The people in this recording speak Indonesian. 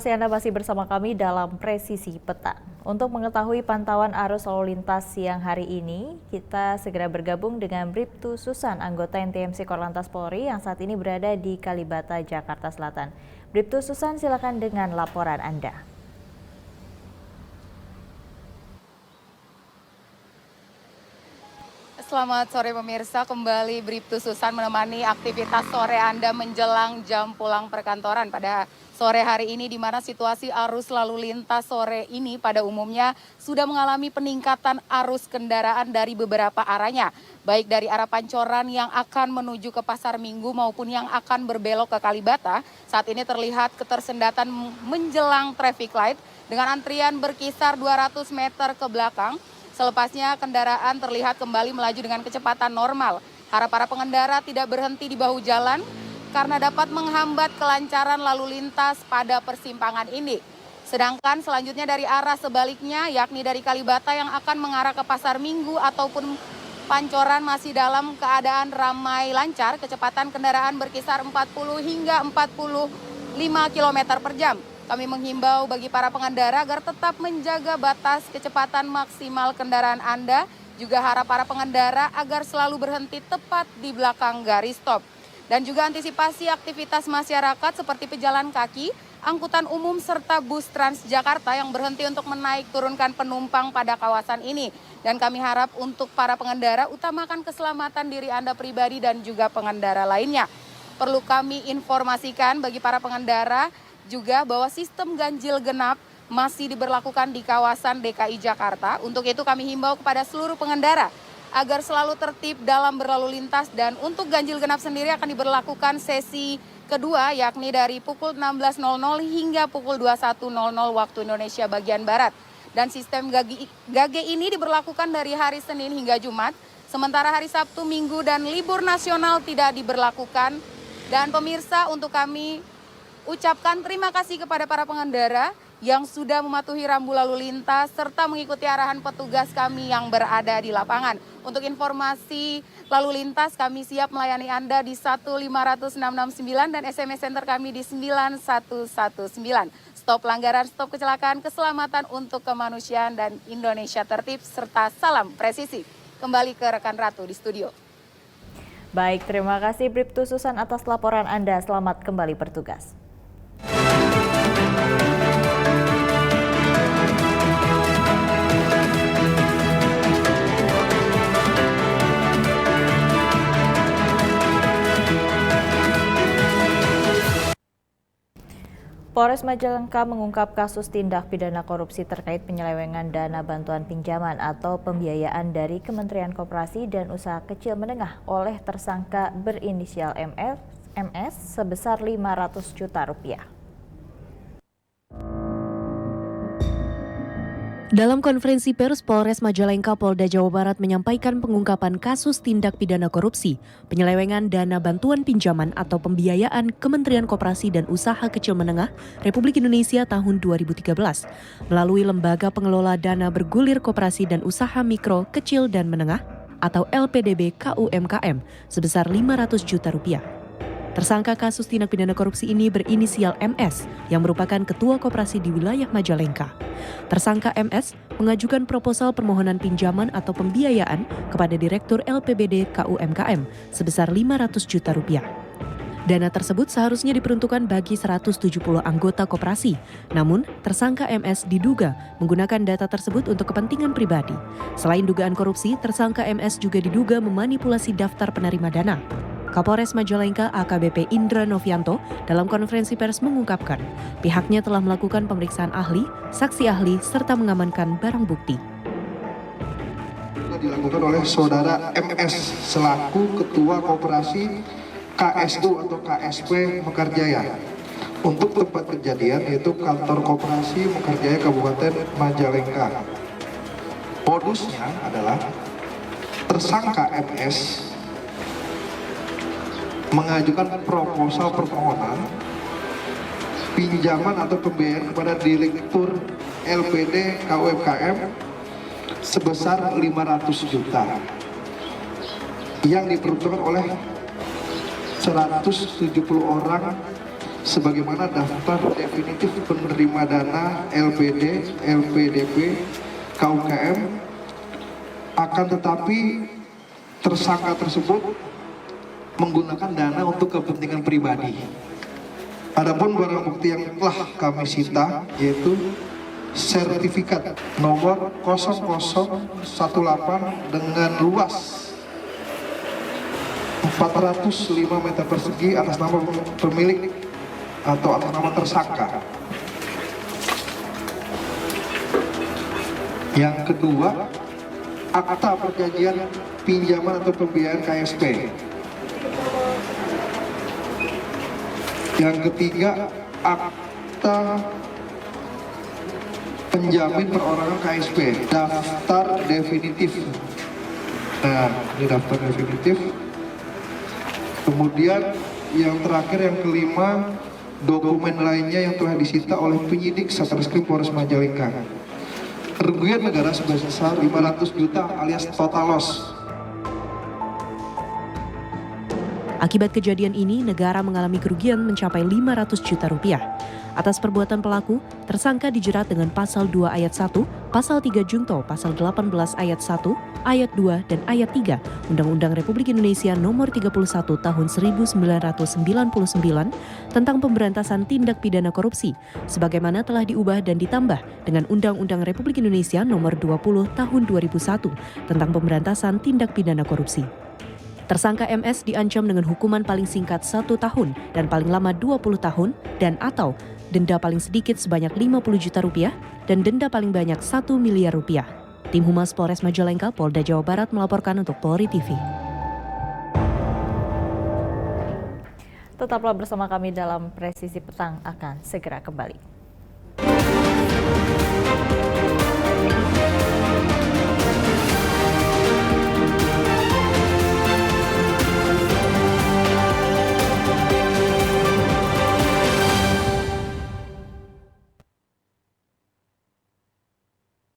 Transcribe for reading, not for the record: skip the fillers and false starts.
kasih Anda masih bersama kami dalam Presisi Petang. Untuk mengetahui pantauan arus lalu lintas siang hari ini, kita segera bergabung dengan Bribtu Susan, anggota NTMC Korlantas Polri yang saat ini berada di Kalibata, Jakarta Selatan. Bribtu Susan, silakan dengan laporan Anda. Selamat sore pemirsa, kembali Bribtu Susan menemani aktivitas sore Anda menjelang jam pulang perkantoran pada sore hari ini, di mana situasi arus lalu lintas sore ini pada umumnya sudah mengalami peningkatan arus kendaraan dari beberapa arahnya, baik dari arah Pancoran yang akan menuju ke Pasar Minggu maupun yang akan berbelok ke Kalibata. Saat ini terlihat ketersendatan menjelang traffic light dengan antrian berkisar 200 meter ke belakang. Selepasnya kendaraan terlihat kembali melaju dengan kecepatan normal. Harap para pengendara tidak berhenti di bahu jalan karena dapat menghambat kelancaran lalu lintas pada persimpangan ini. Sedangkan selanjutnya dari arah sebaliknya, yakni dari Kalibata yang akan mengarah ke Pasar Minggu ataupun Pancoran masih dalam keadaan ramai lancar. Kecepatan kendaraan berkisar 40 hingga 45 km per jam. Kami menghimbau bagi para pengendara agar tetap menjaga batas kecepatan maksimal kendaraan Anda. Juga harap para pengendara agar selalu berhenti tepat di belakang garis stop. Dan juga antisipasi aktivitas masyarakat seperti pejalan kaki, angkutan umum serta bus Transjakarta yang berhenti untuk menaik turunkan penumpang pada kawasan ini. Dan kami harap untuk para pengendara utamakan keselamatan diri Anda pribadi dan juga pengendara lainnya. Perlu kami informasikan bagi para pengendara juga bahwa sistem ganjil genap masih diberlakukan di kawasan DKI Jakarta. Untuk itu kami himbau kepada seluruh pengendara agar selalu tertib dalam berlalu lintas, dan untuk ganjil genap sendiri akan diberlakukan sesi kedua yakni dari pukul 16.00 hingga pukul 21.00 waktu Indonesia bagian Barat. Dan sistem gage ini diberlakukan dari hari Senin hingga Jumat, sementara hari Sabtu, Minggu, dan libur nasional tidak diberlakukan. Dan pemirsa, untuk kami ucapkan terima kasih kepada para pengendara yang sudah mematuhi rambu lalu lintas serta mengikuti arahan petugas kami yang berada di lapangan. Untuk informasi lalu lintas, kami siap melayani Anda di 15669 dan SMS center kami di 9119. Stop pelanggaran, stop kecelakaan, keselamatan untuk kemanusiaan dan Indonesia tertib, serta salam presisi. Kembali ke rekan Ratu di studio. Baik, terima kasih Bribtu Susan atas laporan Anda. Selamat kembali bertugas. Polres Majalengka mengungkap kasus tindak pidana korupsi terkait penyelewengan dana bantuan pinjaman atau pembiayaan dari Kementerian Koperasi dan Usaha Kecil Menengah oleh tersangka berinisial MS sebesar Rp500 juta. Dalam konferensi pers, Polres Majalengka Polda Jawa Barat menyampaikan pengungkapan kasus tindak pidana korupsi, penyelewengan dana bantuan pinjaman atau pembiayaan Kementerian Koperasi dan Usaha Kecil Menengah Republik Indonesia tahun 2013 melalui Lembaga Pengelola Dana Bergulir Koperasi dan Usaha Mikro, Kecil dan Menengah atau LPDB KUMKM sebesar Rp500 juta. Tersangka kasus tindak pidana korupsi ini berinisial MS yang merupakan ketua koperasi di wilayah Majalengka. Tersangka MS mengajukan proposal permohonan pinjaman atau pembiayaan kepada Direktur LPBD KUMKM sebesar Rp500 juta. Dana tersebut seharusnya diperuntukkan bagi 170 anggota koperasi. Namun, tersangka MS diduga menggunakan data tersebut untuk kepentingan pribadi. Selain dugaan korupsi, tersangka MS juga diduga memanipulasi daftar penerima dana. Kapolres Majalengka AKBP Indra Novianto dalam konferensi pers mengungkapkan pihaknya telah melakukan pemeriksaan ahli, saksi ahli, serta mengamankan barang bukti. Dilakukan oleh saudara MS selaku Ketua Koperasi KSU atau KSP Mekarjaya. Untuk tempat kejadian yaitu kantor Koperasi Mekarjaya Kabupaten Majalengka. Modusnya adalah tersangka MS mengajukan proposal permohonan pinjaman atau pembiayaan kepada Direktur LPD KUMKM sebesar Rp500 juta yang diperuntukkan oleh 170 orang sebagaimana daftar definitif penerima dana LPD, LPDP, KUKM, akan tetapi tersangka tersebut menggunakan dana untuk kepentingan pribadi. Adapun barang bukti yang telah kami sita yaitu sertifikat nomor 0018 dengan luas 405 meter persegi atas nama pemilik atau atas nama tersangka. Yang kedua, akta perjanjian pinjaman atau pembiayaan KSP. Yang ketiga, akta penjamin perorangan KSP, daftar definitif. Nah, ini daftar definitif. Kemudian yang terakhir, yang kelima, dokumen lainnya yang telah disita oleh penyidik Satreskrim Polres Majalengka. Kerugian negara sebesar 500 juta alias total loss. Akibat kejadian ini, negara mengalami kerugian mencapai 500 juta rupiah. Atas perbuatan pelaku, tersangka dijerat dengan Pasal 2 Ayat 1, Pasal 3 Junto, Pasal 18 Ayat 1, Ayat 2, dan Ayat 3, Undang-Undang Republik Indonesia Nomor 31 Tahun 1999 tentang Pemberantasan Tindak Pidana Korupsi, sebagaimana telah diubah dan ditambah dengan Undang-Undang Republik Indonesia Nomor 20 Tahun 2001 tentang Pemberantasan Tindak Pidana Korupsi. Tersangka MS diancam dengan hukuman paling singkat 1 tahun dan paling lama 20 tahun dan atau denda paling sedikit sebanyak 50 juta rupiah dan denda paling banyak 1 miliar rupiah. Tim Humas Polres Majalengka, Polda Jawa Barat melaporkan untuk Polri TV. Tetaplah bersama kami dalam Presisi Petang, akan segera kembali.